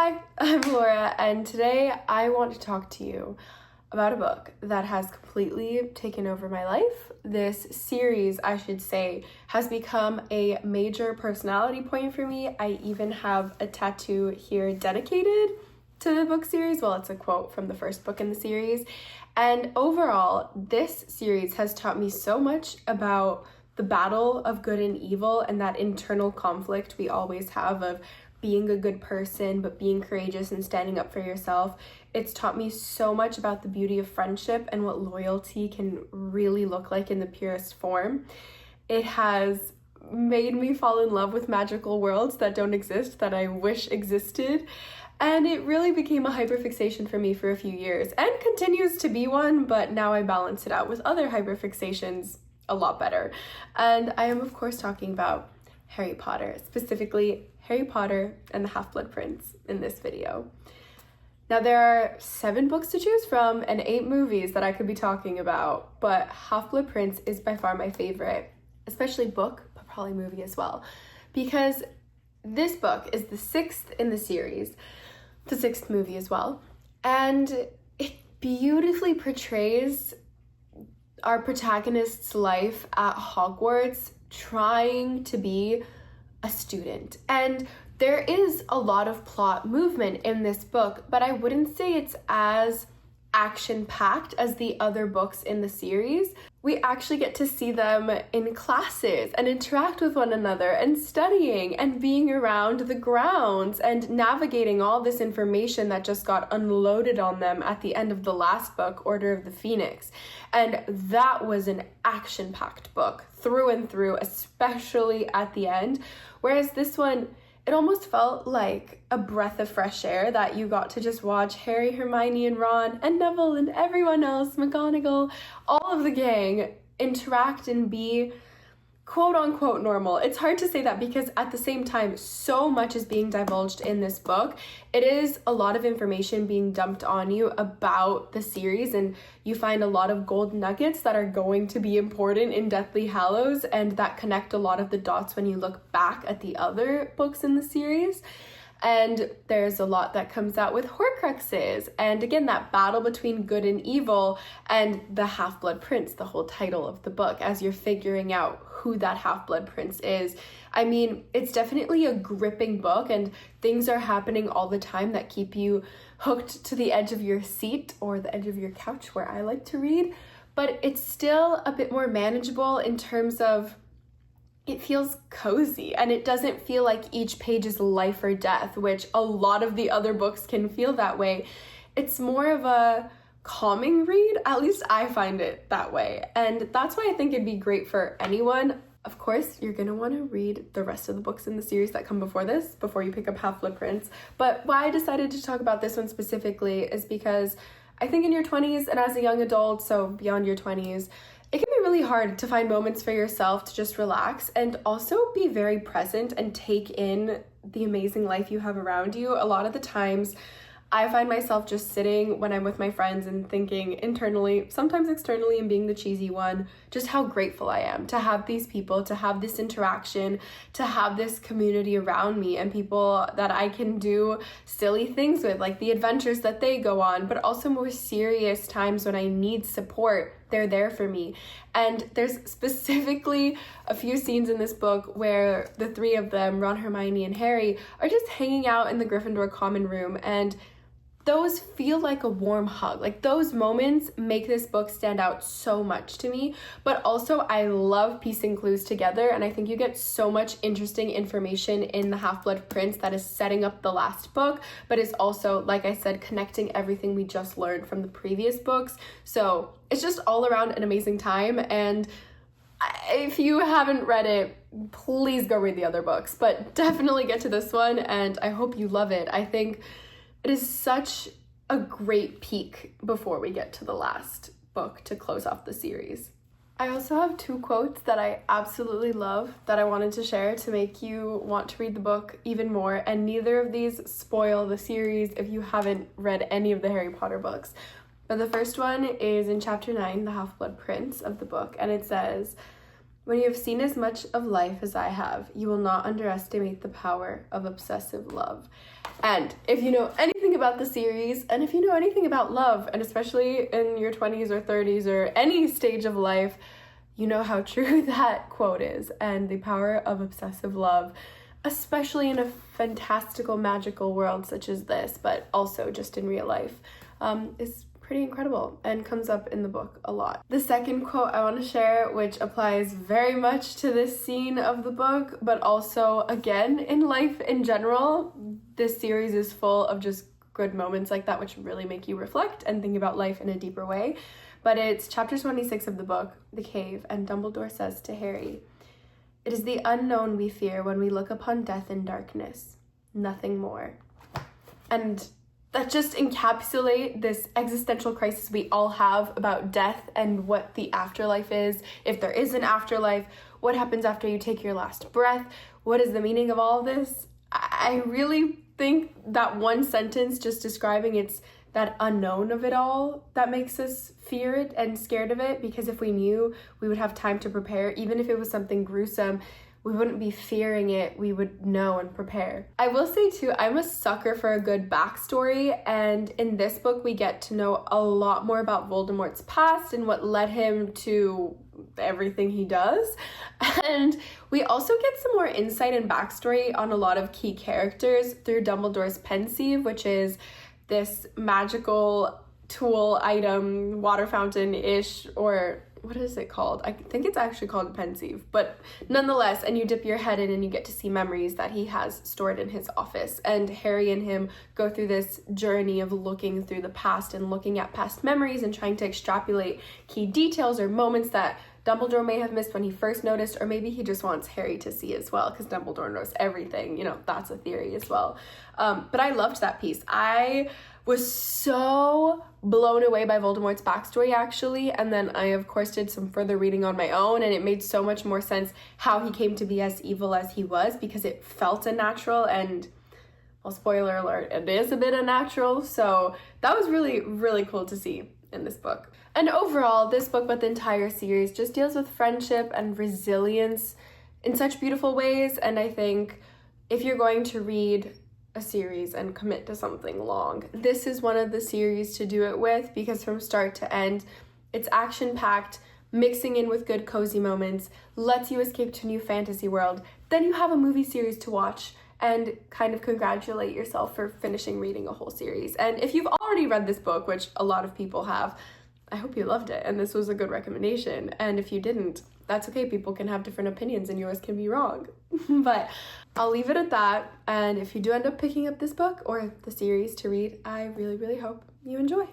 Hi, I'm Laura, and today I want to talk to you about a book that has completely taken over my life. This series, I should say, has become a major personality point for me. I even have a tattoo here dedicated to the book series. Well, it's a quote from the first book in the series. And overall, this series has taught me so much about the battle of good and evil and that internal conflict we always have of being a good person, but being courageous and standing up for yourself. It's taught me so much about the beauty of friendship and what loyalty can really look like in the purest form. It has made me fall in love with magical worlds that don't exist, that I wish existed. And it really became a hyperfixation for me for a few years and continues to be one, but now I balance it out with other hyperfixations a lot better. And I am, of course, talking about Harry Potter, specifically Harry Potter and the Half-Blood Prince in this video. Now, there are 7 books to choose from and 8 movies that I could be talking about, but Half-Blood Prince is by far my favorite, especially book, but probably movie as well, because this book is the 6th in the series, the 6th movie as well, and it beautifully portrays our protagonist's life at Hogwarts trying to be a student. And there is a lot of plot movement in this book, but I wouldn't say it's as action-packed as the other books in the series. We actually get to see them in classes and interact with one another and studying and being around the grounds and navigating all this information that just got unloaded on them at the end of the last book, Order of the Phoenix. And that was an action-packed book through and through, especially at the end. Whereas this one, it almost felt like a breath of fresh air that you got to just watch Harry, Hermione, and Ron, and Neville, and everyone else, McGonagall, all of the gang interact and be quote-unquote normal. It's hard to say that because at the same time, so much is being divulged in this book. It is a lot of information being dumped on you about the series, and you find a lot of gold nuggets that are going to be important in Deathly Hallows and that connect a lot of the dots when you look back at the other books in the series. And there's a lot that comes out with Horcruxes, and again, that battle between good and evil, and the Half-Blood Prince, the whole title of the book, as you're figuring out who that Half-Blood Prince is. I mean, it's definitely a gripping book, and things are happening all the time that keep you hooked to the edge of your seat or the edge of your couch where I like to read, but it's still a bit more manageable in terms of it feels cozy, and it doesn't feel like each page is life or death, which a lot of the other books can feel that way. It's more of a calming read, at least I find it that way, and that's why I think it'd be great for anyone. Of course, you're gonna want to read the rest of the books in the series that come before this, before you pick up Half-Blood Prince, but why I decided to talk about this one specifically is because I think in your 20s and as a young adult, so beyond your 20s, it can be really hard to find moments for yourself to just relax and also be very present and take in the amazing life you have around you. A lot of the times, I find myself just sitting when I'm with my friends and thinking internally, sometimes externally, and being the cheesy one, just how grateful I am to have these people, to have this interaction, to have this community around me and people that I can do silly things with, like the adventures that they go on, but also more serious times when I need support. They're there for me. And there's specifically a few scenes in this book where the 3 of them, Ron, Hermione, and Harry, are just hanging out in the Gryffindor common room, and those feel like a warm hug. Like, those moments make this book stand out so much to me, but also I love piecing clues together, and I think you get so much interesting information in the Half-Blood Prince that is setting up the last book, but is also, like I said, connecting everything we just learned from the previous books. So it's just all around an amazing time, and if you haven't read it, please go read the other books, but definitely get to this one, and I hope you love it. I think it is such a great peek before we get to the last book to close off the series. I also have 2 quotes that I absolutely love that I wanted to share to make you want to read the book even more, and neither of these spoil the series if you haven't read any of the Harry Potter books. But the first one is in chapter 9, The Half-Blood Prince of the book, and it says, When you have seen as much of life as I have, you will not underestimate the power of obsessive love. And if you know anything about the series, and if you know anything about love, and especially in your 20s or 30s or any stage of life, you know how true that quote is, and the power of obsessive love, especially in a fantastical, magical world such as this, but also just in real life, is pretty incredible and comes up in the book a lot. The second quote I want to share, which applies very much to this scene of the book, but also again in life in general. This series is full of just good moments like that, which really make you reflect and think about life in a deeper way. But it's chapter 26 of the book, The Cave, and Dumbledore says to Harry, "It is the unknown we fear when we look upon death in darkness, nothing more." And that just encapsulate this existential crisis we all have about death and what the afterlife is, if there is an afterlife, what happens after you take your last breath, what is the meaning of all this? I really think that one sentence just describing it's that unknown of it all that makes us fear it and scared of it, because if we knew, we would have time to prepare. Even if it was something gruesome, we wouldn't be fearing it, we would know and prepare. I will say too, I'm a sucker for a good backstory, and in this book we get to know a lot more about Voldemort's past and what led him to everything he does. And we also get some more insight and backstory on a lot of key characters through Dumbledore's Pensieve, which is this magical tool item, water fountain-ish, or what is it called? I think it's actually called a Pensieve, but nonetheless, and you dip your head in and you get to see memories that he has stored in his office. And Harry and him go through this journey of looking through the past and looking at past memories and trying to extrapolate key details or moments that Dumbledore may have missed when he first noticed, or maybe he just wants Harry to see as well, because Dumbledore knows everything. You know, that's a theory as well. But I loved that piece. I was so blown away by Voldemort's backstory, actually, and then I of course did some further reading on my own, and it made so much more sense how he came to be as evil as he was, because it felt unnatural, and well, spoiler alert, it is a bit unnatural. So that was really, really cool to see in this book. And overall, this book, but the entire series, just deals with friendship and resilience in such beautiful ways. And I think if you're going to read a series and commit to something long, this is one of the series to do it with, because from start to end, it's action-packed, mixing in with good cozy moments, lets you escape to a new fantasy world. Then you have a movie series to watch and kind of congratulate yourself for finishing reading a whole series. And if you've already read this book, which a lot of people have, I hope you loved it and this was a good recommendation. And if you didn't, that's okay. People can have different opinions and yours can be wrong. But I'll leave it at that. And if you do end up picking up this book or the series to read, I really, really hope you enjoy.